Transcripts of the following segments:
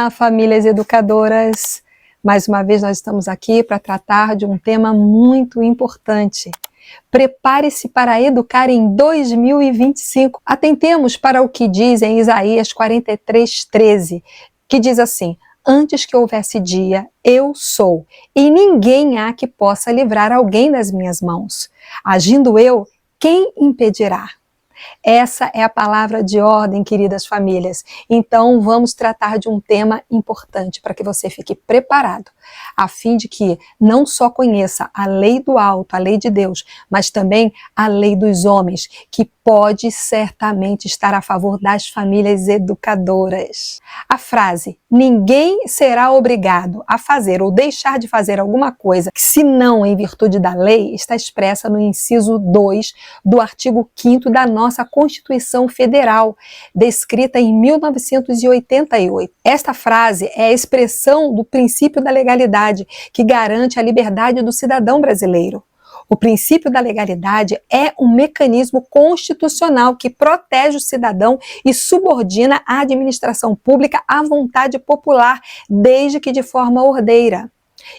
Olá, famílias educadoras! Mais uma vez nós estamos aqui para tratar de um tema muito importante. Prepare-se para educar em 2025. Atentemos para o que diz em Isaías 43:13, que diz assim: antes que houvesse dia, eu sou, e ninguém há que possa livrar alguém das minhas mãos. Agindo eu, quem impedirá? Essa é a palavra de ordem, queridas famílias. Então, vamos tratar de um tema importante para que você fique preparado, a fim de que não só conheça a lei do alto, a lei de Deus, mas também a lei dos homens, que pode certamente estar a favor das famílias educadoras. A frase, ninguém será obrigado a fazer ou deixar de fazer alguma coisa, se não em virtude da lei, está expressa no inciso 2 do artigo 5º da nossa Constituição Federal, descrita em 1988. Esta frase é a expressão do princípio da legalidade, que garante a liberdade do cidadão brasileiro. O princípio da legalidade é um mecanismo constitucional que protege o cidadão e subordina a administração pública à vontade popular, desde que de forma ordeira.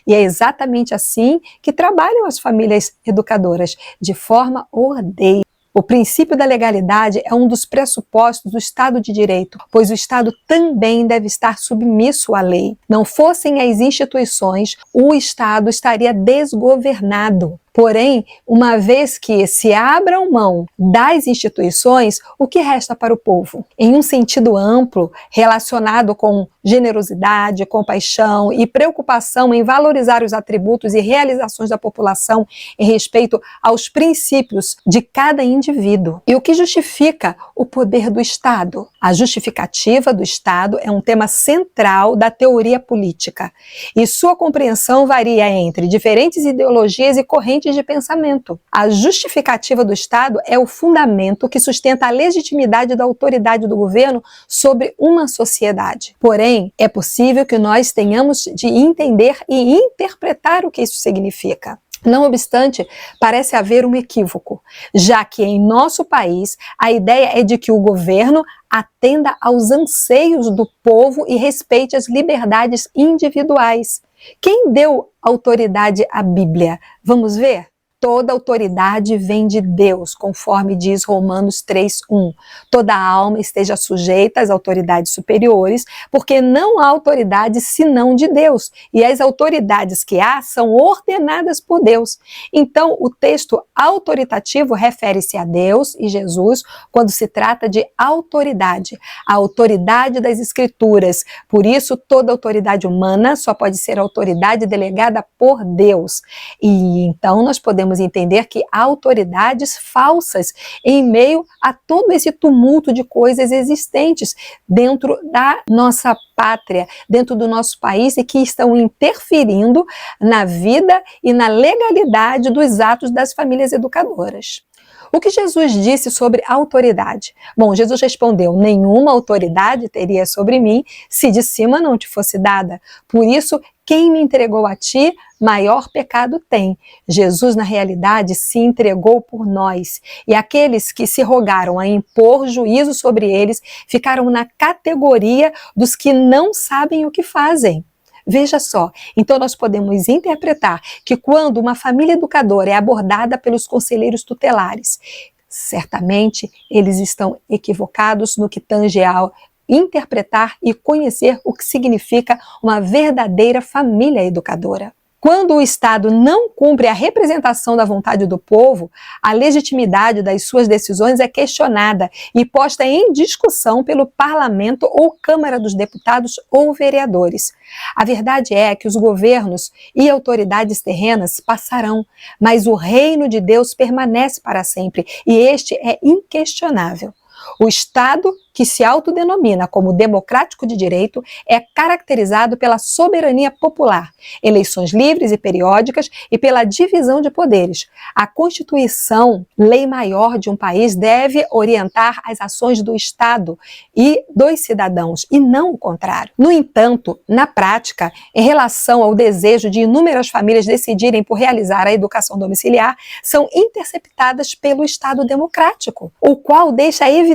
E é exatamente assim que trabalham as famílias educadoras, de forma ordeira. O princípio da legalidade é um dos pressupostos do Estado de Direito, pois o Estado também deve estar submisso à lei. Não fossem as instituições, o Estado estaria desgovernado. Porém, uma vez que se abram mão das instituições, o que resta para o povo? Em um sentido amplo, relacionado com generosidade, compaixão e preocupação em valorizar os atributos e realizações da população em respeito aos princípios de cada indivíduo. E o que justifica o poder do Estado? A justificativa do Estado é um tema central da teoria política, e sua compreensão varia entre diferentes ideologias e correntes de pensamento. A justificativa do Estado é o fundamento que sustenta a legitimidade da autoridade do governo sobre uma sociedade. Porém, é possível que nós tenhamos de entender e interpretar o que isso significa. Não obstante, parece haver um equívoco, já que em nosso país a ideia é de que o governo atenda aos anseios do povo e respeite as liberdades individuais. Quem deu autoridade à Bíblia? Vamos ver? Toda autoridade vem de Deus, conforme diz Romanos 3:1. Toda alma esteja sujeita às autoridades superiores, porque não há autoridade senão de Deus, e as autoridades que há são ordenadas por Deus. Então, o texto autoritativo refere-se a Deus e Jesus quando se trata de autoridade, a autoridade das Escrituras. Por isso, toda autoridade humana só pode ser autoridade delegada por Deus. E então nós podemos entender que há autoridades falsas em meio a todo esse tumulto de coisas existentes dentro da nossa pátria, dentro do nosso país, e que estão interferindo na vida e na legalidade dos atos das famílias educadoras. O que Jesus disse sobre autoridade? Bom, Jesus respondeu: nenhuma autoridade teria sobre mim se de cima não te fosse dada. Por isso, quem me entregou a ti, maior pecado tem. Jesus, na realidade, se entregou por nós. E aqueles que se rogaram a impor juízo sobre eles ficaram na categoria dos que não sabem o que fazem. Veja só, então nós podemos interpretar que quando uma família educadora é abordada pelos conselheiros tutelares, certamente eles estão equivocados no que tange ao interpretar e conhecer o que significa uma verdadeira família educadora. Quando o Estado não cumpre a representação da vontade do povo, a legitimidade das suas decisões é questionada e posta em discussão pelo Parlamento ou Câmara dos Deputados ou vereadores. A verdade é que os governos e autoridades terrenas passarão, mas o reino de Deus permanece para sempre, e este é inquestionável. O Estado, que se autodenomina como democrático de direito, é caracterizado pela soberania popular, eleições livres e periódicas e pela divisão de poderes. A Constituição, lei maior de um país, deve orientar as ações do Estado e dos cidadãos, e não o contrário. No entanto, na prática, em relação ao desejo de inúmeras famílias decidirem por realizar a educação domiciliar, são interceptadas pelo Estado democrático, o qual deixa evidente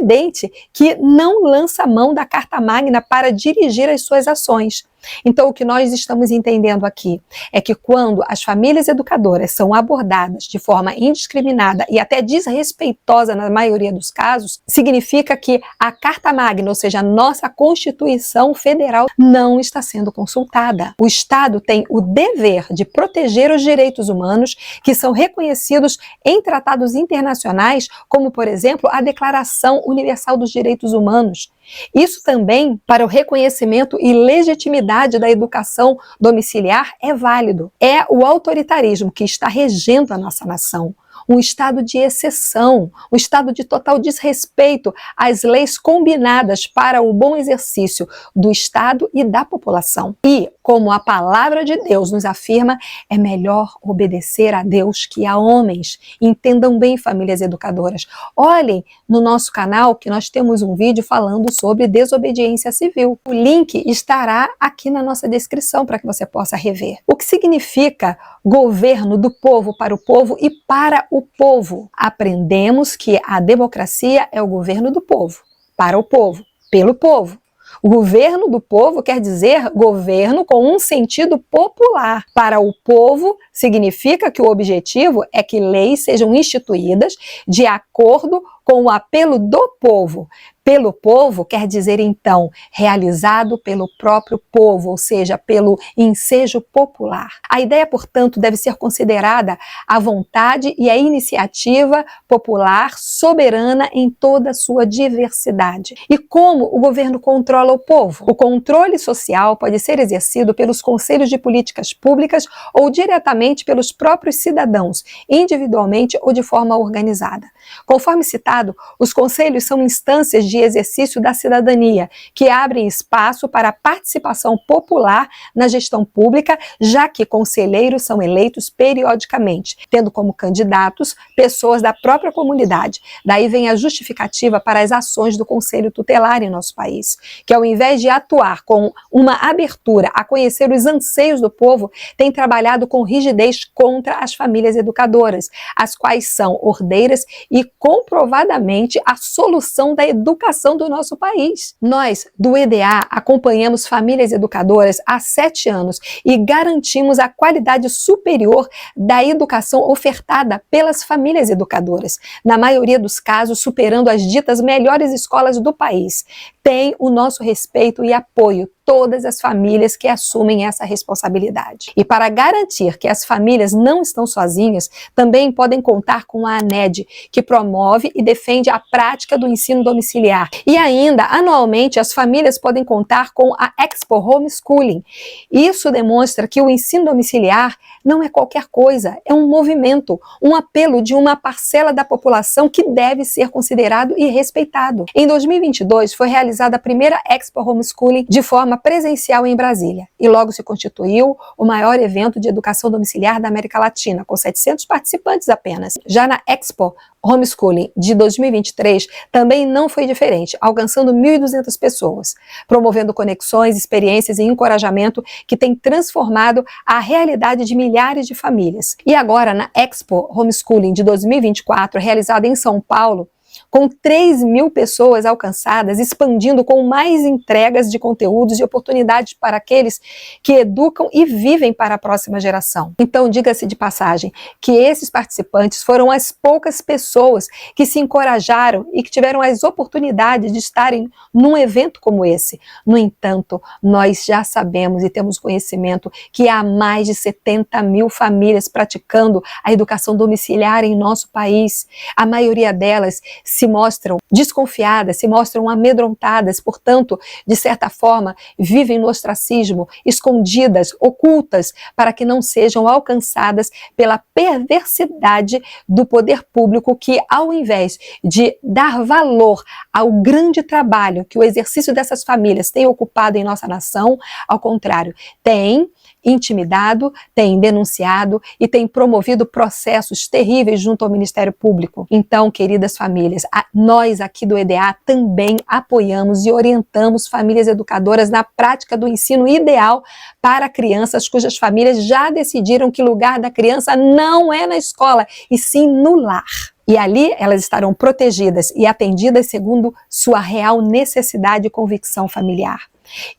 que não lança mão da Carta Magna para dirigir as suas ações. Então, o que nós estamos entendendo aqui é que quando as famílias educadoras são abordadas de forma indiscriminada e até desrespeitosa na maioria dos casos, significa que a Carta Magna, ou seja, a nossa Constituição Federal, não está sendo consultada. O Estado tem o dever de proteger os direitos humanos que são reconhecidos em tratados internacionais, como, por exemplo, a Declaração Universal dos Direitos Humanos. Isso também, para o reconhecimento e legitimidade da educação domiciliar, é válido. É o autoritarismo que está regendo a nossa nação. Um estado de exceção, um estado de total desrespeito às leis combinadas para o bom exercício do Estado e da população. E, como a palavra de Deus nos afirma, é melhor obedecer a Deus que a homens. Entendam bem, famílias educadoras. Olhem no nosso canal que nós temos um vídeo falando sobre desobediência civil. O link estará aqui na nossa descrição para que você possa rever. O que significa governo do povo para o povo e para o povo? Aprendemos que a democracia é o governo do povo, para o povo, pelo povo. O governo do povo quer dizer governo com um sentido popular. Para o povo, significa que o objetivo é que leis sejam instituídas de acordo com o apelo do povo. Pelo povo quer dizer, então, realizado pelo próprio povo, ou seja, pelo ensejo popular. A ideia, portanto, deve ser considerada a vontade e a iniciativa popular soberana em toda a sua diversidade. E como o governo controla o povo? O controle social pode ser exercido pelos conselhos de políticas públicas ou diretamente pelos próprios cidadãos, individualmente ou de forma organizada. Conforme citado, os conselhos são instâncias de exercício da cidadania, que abrem espaço para a participação popular na gestão pública, já que conselheiros são eleitos periodicamente, tendo como candidatos pessoas da própria comunidade. Daí vem a justificativa para as ações do Conselho Tutelar em nosso país, que ao invés de atuar com uma abertura a conhecer os anseios do povo, tem trabalhado com rigidez contra as famílias educadoras, as quais são ordeiras e comprovadamente a solução da educação do nosso país. Nós, do EDA, acompanhamos famílias educadoras há 7 anos e garantimos a qualidade superior da educação ofertada pelas famílias educadoras, na maioria dos casos superando as ditas melhores escolas do país. Tem o nosso respeito e apoio todas as famílias que assumem essa responsabilidade. E para garantir que as famílias não estão sozinhas, também podem contar com a ANED, que promove e defende a prática do ensino domiciliar. E ainda, anualmente, as famílias podem contar com a Expo Homeschooling. Isso demonstra que o ensino domiciliar não é qualquer coisa, é um movimento, um apelo de uma parcela da população que deve ser considerado e respeitado. Em 2022, foi realizada a primeira Expo Homeschooling de forma presencial em Brasília e logo se constituiu o maior evento de educação domiciliar da América Latina, com 700 participantes apenas. Já na Expo Homeschooling de 2023 também não foi diferente, alcançando 1.200 pessoas, promovendo conexões, experiências e encorajamento que tem transformado a realidade de milhares de famílias. E agora, na Expo Homeschooling de 2024, realizada em São Paulo, com 3.000 pessoas alcançadas, expandindo com mais entregas de conteúdos e oportunidades para aqueles que educam e vivem para a próxima geração. Então, diga-se de passagem que esses participantes foram as poucas pessoas que se encorajaram e que tiveram as oportunidades de estarem num evento como esse. No entanto, nós já sabemos e temos conhecimento que há mais de 70.000 famílias praticando a educação domiciliar em nosso país. A maioria delas se mostram desconfiadas, se mostram amedrontadas, portanto, de certa forma, vivem no ostracismo, escondidas, ocultas, para que não sejam alcançadas pela perversidade do poder público que, ao invés de dar valor ao grande trabalho que o exercício dessas famílias tem ocupado em nossa nação, ao contrário, tem intimidado, tem denunciado e tem promovido processos terríveis junto ao Ministério Público. Então, queridas famílias, nós aqui do EDA também apoiamos e orientamos famílias educadoras na prática do ensino ideal para crianças cujas famílias já decidiram que o lugar da criança não é na escola, e sim no lar. E ali elas estarão protegidas e atendidas segundo sua real necessidade e convicção familiar.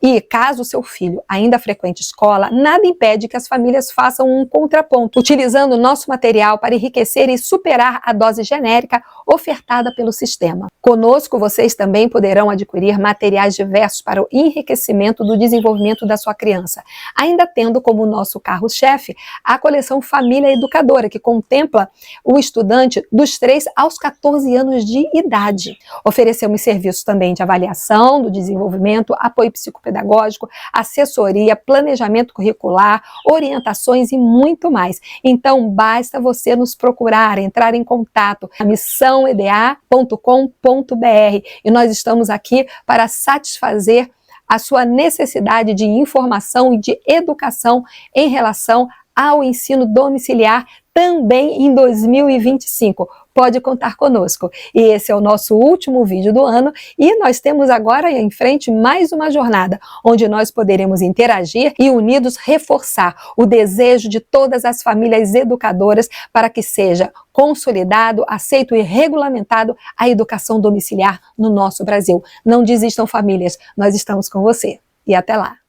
E caso o seu filho ainda frequente escola, nada impede que as famílias façam um contraponto, utilizando o nosso material para enriquecer e superar a dose genérica ofertada pelo sistema. Conosco, vocês também poderão adquirir materiais diversos para o enriquecimento do desenvolvimento da sua criança, ainda tendo como nosso carro-chefe a coleção Família Educadora, que contempla o estudante dos 3 aos 14 anos de idade. Oferecemos serviços também de avaliação do desenvolvimento, apoio psicopedagógico, assessoria, planejamento curricular, orientações e muito mais. Então, basta você nos procurar, entrar em contato na missãoeda.com.br e nós estamos aqui para satisfazer a sua necessidade de informação e de educação em relação ao ensino domiciliar também em 2025. Pode contar conosco. E esse é o nosso último vídeo do ano e nós temos agora em frente mais uma jornada, onde nós poderemos interagir e unidos reforçar o desejo de todas as famílias educadoras para que seja consolidado, aceito e regulamentado a educação domiciliar no nosso Brasil. Não desistam, famílias, nós estamos com você. E até lá!